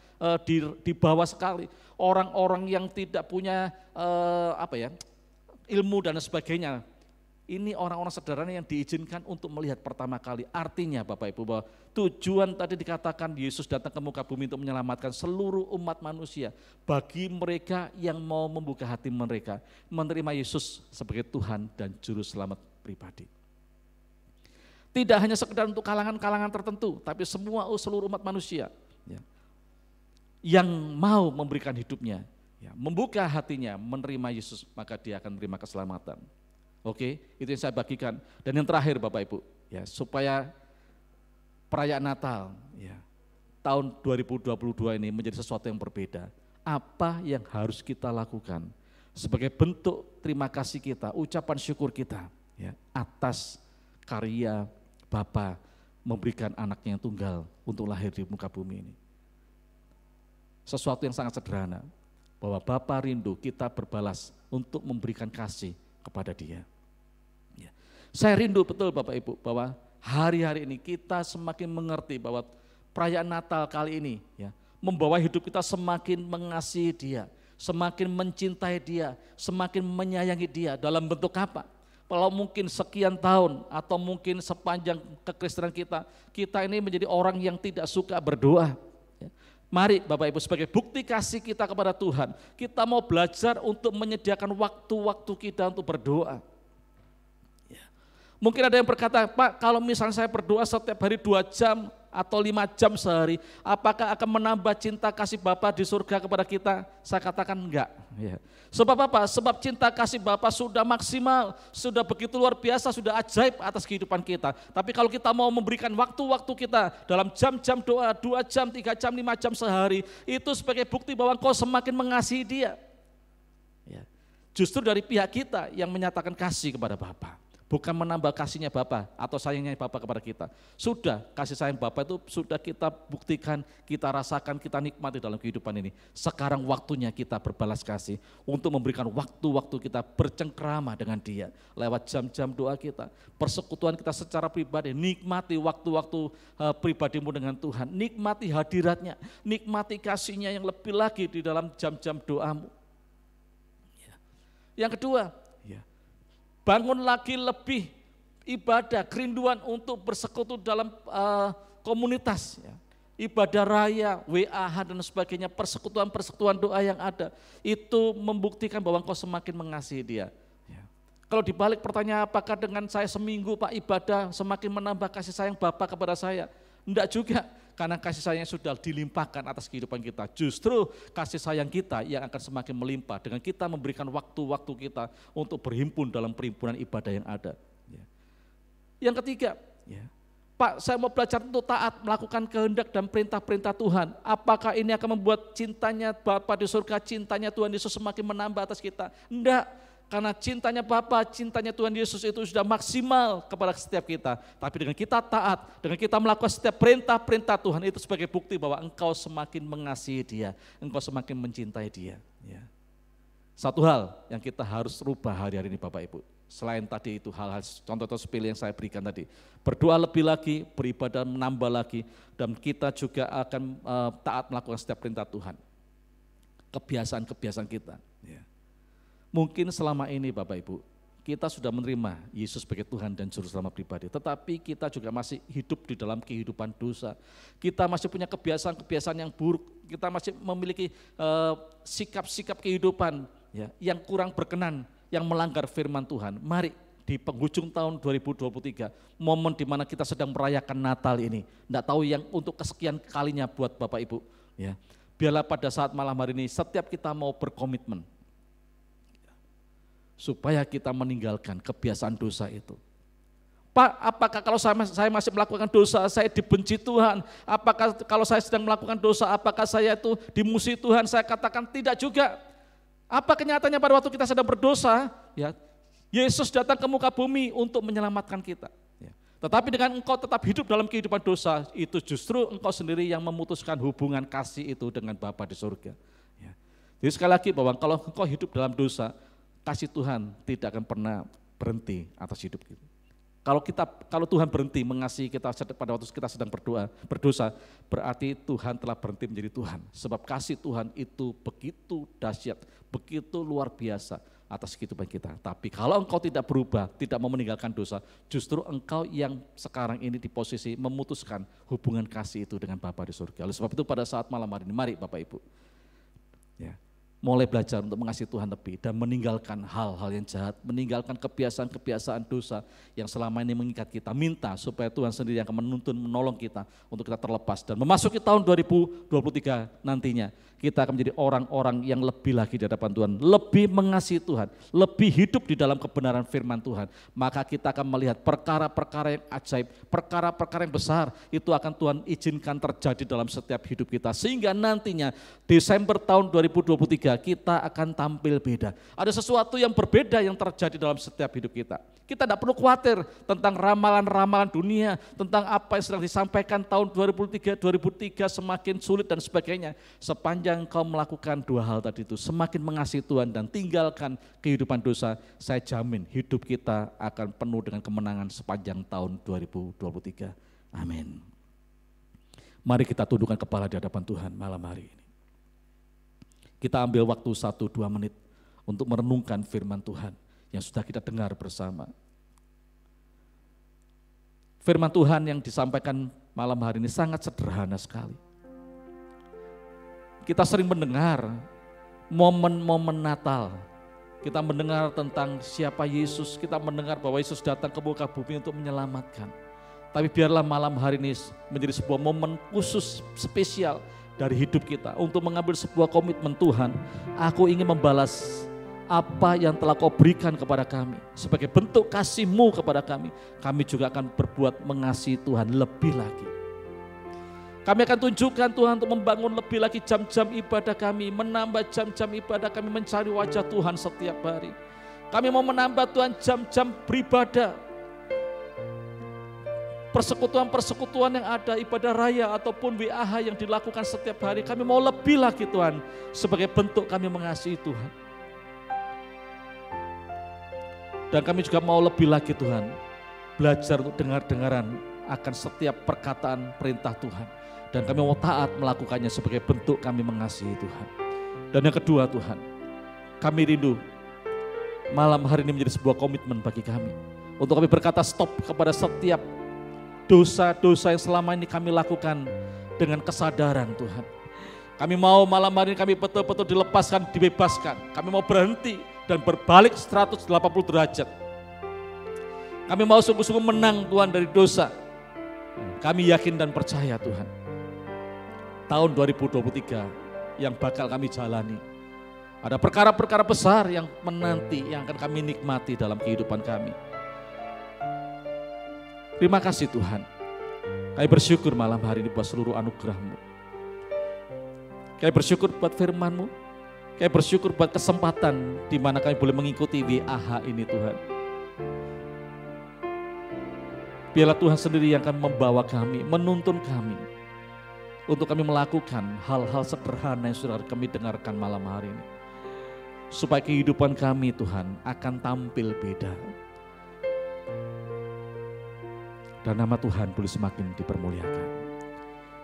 Speaker 2: di bawah sekali, orang-orang yang tidak punya ilmu dan sebagainya. Ini orang-orang sederhana yang diizinkan untuk melihat pertama kali. Artinya Bapak Ibu bahwa tujuan tadi dikatakan Yesus datang ke muka bumi untuk menyelamatkan seluruh umat manusia. Bagi mereka yang mau membuka hati mereka, menerima Yesus sebagai Tuhan dan Juru Selamat pribadi. Tidak hanya sekedar untuk kalangan-kalangan tertentu, tapi seluruh umat manusia ya, yang mau memberikan hidupnya, ya, membuka hatinya, menerima Yesus, maka dia akan menerima keselamatan. Oke, itu yang saya bagikan. Dan yang terakhir Bapak Ibu, ya, supaya perayaan Natal ya, tahun 2022 ini menjadi sesuatu yang berbeda. Apa yang harus kita lakukan sebagai bentuk terima kasih kita, ucapan syukur kita ya, atas karya Bapa memberikan anaknya yang tunggal untuk lahir di muka bumi ini. Sesuatu yang sangat sederhana, bahwa Bapa rindu kita berbalas untuk memberikan kasih kepada Dia. Ya. Saya rindu betul Bapak Ibu bahwa hari-hari ini kita semakin mengerti bahwa perayaan Natal kali ini ya, membawa hidup kita semakin mengasihi Dia, semakin mencintai Dia, semakin menyayangi Dia. Dalam bentuk apa? Kalau mungkin sekian tahun atau mungkin sepanjang kekristenan kita, kita ini menjadi orang yang tidak suka berdoa. Mari Bapak Ibu sebagai bukti kasih kita kepada Tuhan, kita mau belajar untuk menyediakan waktu-waktu kita untuk berdoa. Ya. Mungkin ada yang berkata, Pak, kalau misalnya saya berdoa setiap hari 2 jam atau 5 jam sehari, apakah akan menambah cinta kasih Bapa di surga kepada kita? Saya katakan enggak. Ya. Sebab apa? Sebab cinta kasih Bapa sudah maksimal, sudah begitu luar biasa, sudah ajaib atas kehidupan kita. Tapi kalau kita mau memberikan waktu-waktu kita dalam jam-jam doa, 2 jam, 3 jam, 5 jam sehari, itu sebagai bukti bahwa engkau semakin mengasihi Dia. Ya. Justru dari pihak kita yang menyatakan kasih kepada Bapa. bukan menambah kasihnya Bapa atau sayangnya Bapa kepada kita. Sudah, kasih sayang Bapa itu sudah kita buktikan, kita rasakan, kita nikmati dalam kehidupan ini. Sekarang waktunya kita berbalas kasih untuk memberikan waktu-waktu kita bercengkrama dengan Dia lewat jam-jam doa kita, persekutuan kita secara pribadi. Nikmati waktu-waktu pribadimu dengan Tuhan, nikmati hadiratnya, nikmati kasihnya yang lebih lagi di dalam jam-jam doamu. Yang kedua, bangun lagi lebih ibadah, kerinduan untuk bersekutu dalam komunitas, ibadah raya, WAH dan sebagainya, persekutuan doa yang ada, itu membuktikan bahwa engkau semakin mengasihi Dia. Kalau dibalik pertanyaan, apakah dengan saya seminggu Pak ibadah semakin menambah kasih sayang Bapa kepada saya? Enggak juga, karena kasih sayang sudah dilimpahkan atas kehidupan kita. Justru kasih sayang kita yang akan semakin melimpah dengan kita memberikan waktu-waktu kita untuk berhimpun dalam perhimpunan ibadah yang ada. Yang ketiga, Pak, saya mau belajar untuk taat, melakukan kehendak dan perintah-perintah Tuhan. Apakah ini akan membuat cintanya Bapa di surga, cintanya Tuhan Yesus semakin menambah atas kita? Enggak. Karena cintanya Bapa, cintanya Tuhan Yesus itu sudah maksimal kepada setiap kita. Tapi dengan kita taat, dengan kita melakukan setiap perintah-perintah Tuhan, itu sebagai bukti bahwa engkau semakin mengasihi Dia, engkau semakin mencintai Dia. Satu hal yang kita harus rubah hari-hari ini Bapak Ibu, selain tadi itu hal-hal contoh-contoh sepele yang saya berikan tadi, berdoa lebih lagi, beribadah menambah lagi, dan kita juga akan taat melakukan setiap perintah Tuhan. Kebiasaan-kebiasaan kita. Mungkin selama ini Bapak Ibu, kita sudah menerima Yesus sebagai Tuhan dan Juru Selamat pribadi, tetapi kita juga masih hidup di dalam kehidupan dosa. Kita masih punya kebiasaan-kebiasaan yang buruk, kita masih memiliki sikap-sikap kehidupan yang kurang berkenan, yang melanggar firman Tuhan. Mari di penghujung tahun 2023, momen di mana kita sedang merayakan Natal ini, enggak tahu yang untuk kesekian kalinya buat Bapak Ibu, biarlah pada saat malam hari ini setiap kita mau berkomitmen, supaya kita meninggalkan kebiasaan dosa itu. Pak, apakah kalau saya masih melakukan dosa, saya dibenci Tuhan? Apakah kalau saya sedang melakukan dosa, apakah saya itu dimusuhi Tuhan? Saya katakan tidak juga. Apa kenyataannya pada waktu kita sedang berdosa? Yesus datang ke muka bumi untuk menyelamatkan kita. Tetapi dengan engkau tetap hidup dalam kehidupan dosa, itu justru engkau sendiri yang memutuskan hubungan kasih itu dengan Bapa di surga. Jadi sekali lagi bahwa kalau engkau hidup dalam dosa, kasih Tuhan tidak akan pernah berhenti atas hidup kita. Kalau Tuhan berhenti mengasihi kita pada waktu kita sedang berdosa, berarti Tuhan telah berhenti menjadi Tuhan. Sebab kasih Tuhan itu begitu dahsyat, begitu luar biasa atas kehidupan kita. Tapi kalau engkau tidak berubah, tidak mau meninggalkan dosa, justru engkau yang sekarang ini di posisi memutuskan hubungan kasih itu dengan Bapa di surga. Oleh sebab itu pada saat malam hari ini, mari Bapak Ibu, mulai belajar untuk mengasihi Tuhan lebih dan meninggalkan hal-hal yang jahat, meninggalkan kebiasaan-kebiasaan dosa yang selama ini mengikat kita. Minta supaya Tuhan sendiri yang akan menuntun, menolong kita untuk kita terlepas dan memasuki tahun 2023 nantinya. Kita akan menjadi orang-orang yang lebih lagi di hadapan Tuhan, lebih mengasihi Tuhan, lebih hidup di dalam kebenaran firman Tuhan. Maka kita akan melihat perkara-perkara yang ajaib, perkara-perkara yang besar, itu akan Tuhan izinkan terjadi dalam setiap hidup kita. Sehingga nantinya Desember tahun 2023 kita akan tampil beda. Ada sesuatu yang berbeda yang terjadi dalam setiap hidup kita. Kita tidak perlu khawatir tentang ramalan-ramalan dunia, tentang apa yang sedang disampaikan tahun 2003 semakin sulit dan sebagainya. Sepanjang kau melakukan dua hal tadi itu, semakin mengasihi Tuhan dan tinggalkan kehidupan dosa, saya jamin hidup kita akan penuh dengan kemenangan sepanjang tahun 2023. Amin. Mari kita tundukkan kepala di hadapan Tuhan malam hari ini. Kita ambil waktu 1-2 menit untuk merenungkan firman Tuhan yang sudah kita dengar bersama. Firman Tuhan yang disampaikan malam hari ini sangat sederhana sekali. Kita sering mendengar momen-momen Natal. Kita mendengar tentang siapa Yesus, kita mendengar bahwa Yesus datang ke muka bumi untuk menyelamatkan. Tapi biarlah malam hari ini menjadi sebuah momen khusus, spesial dari hidup kita untuk mengambil sebuah komitmen. Tuhan, aku ingin membalas apa yang telah kau berikan kepada kami. Sebagai bentuk kasih-Mu kepada kami juga akan berbuat mengasihi Tuhan lebih lagi. Kami akan tunjukkan Tuhan untuk membangun lebih lagi jam-jam ibadah kami, menambah jam-jam ibadah kami mencari wajah Tuhan setiap hari. Kami mau menambah Tuhan jam-jam beribadah, persekutuan-persekutuan yang ada, ibadah raya ataupun WAH yang dilakukan setiap hari. Kami mau lebih lagi Tuhan, sebagai bentuk kami mengasihi Tuhan. Dan kami juga mau lebih lagi Tuhan, belajar untuk dengar-dengaran akan setiap perkataan perintah Tuhan. Dan kami mau taat melakukannya sebagai bentuk kami mengasihi Tuhan. Dan yang kedua Tuhan, kami rindu malam hari ini menjadi sebuah komitmen bagi kami. Untuk kami berkata stop kepada setiap dosa-dosa yang selama ini kami lakukan dengan kesadaran Tuhan. Kami mau malam hari ini kami betul-betul dilepaskan, dibebaskan. Kami mau berhenti dan berbalik 180 derajat. Kami mau sungguh-sungguh menang Tuhan dari dosa. Kami yakin dan percaya Tuhan, tahun 2023 yang bakal kami jalani, ada perkara-perkara besar yang menanti, yang akan kami nikmati dalam kehidupan kami. Terima kasih Tuhan. Kami bersyukur malam hari ini buat seluruh anugerah-Mu. Kami bersyukur buat firman-Mu. Kami bersyukur buat kesempatan di mana kami boleh mengikuti WAH ini Tuhan. Biarlah Tuhan sendiri yang akan membawa kami, menuntun kami, untuk kami melakukan hal-hal sederhana yang sudah kami dengarkan malam hari ini. Supaya kehidupan kami Tuhan akan tampil beda. Dan nama Tuhan boleh semakin dipermuliakan.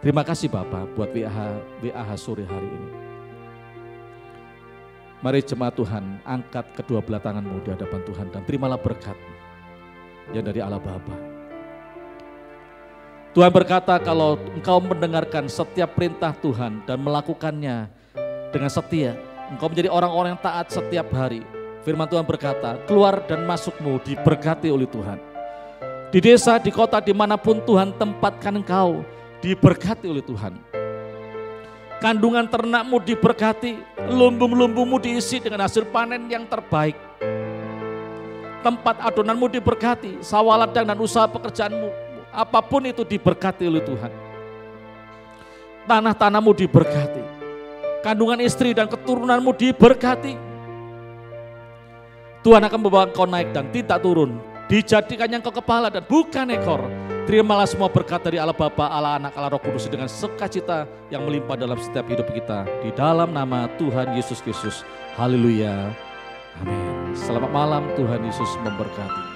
Speaker 2: Terima kasih Bapak buat WAH sore hari ini. Mari jemaat Tuhan, angkat kedua belah tanganmu di hadapan Tuhan dan terimalah berkat yang dari Allah Bapa. Tuhan berkata, kalau engkau mendengarkan setiap perintah Tuhan dan melakukannya dengan setia, engkau menjadi orang-orang yang taat setiap hari. Firman Tuhan berkata, keluar dan masukmu diberkati oleh Tuhan. Di desa, di kota, dimanapun Tuhan tempatkan engkau, diberkati oleh Tuhan. Kandungan ternakmu diberkati, lumbung-lumbungmu diisi dengan hasil panen yang terbaik. Tempat adonanmu diberkati, sawah ladang dan usaha pekerjaanmu, apapun itu diberkati oleh Tuhan. Tanah-tanahmu diberkati, kandungan istri dan keturunanmu diberkati. Tuhan akan membawa engkau naik dan tidak turun, dijadikannya engkau kepala dan bukan ekor. Terimalah semua berkat dari Allah Bapa, Allah Anak, Allah Roh Kudus dengan sukacita yang melimpah dalam setiap hidup kita. Di dalam nama Tuhan Yesus Kristus. Haleluya. Amin. Selamat malam, Tuhan Yesus memberkati.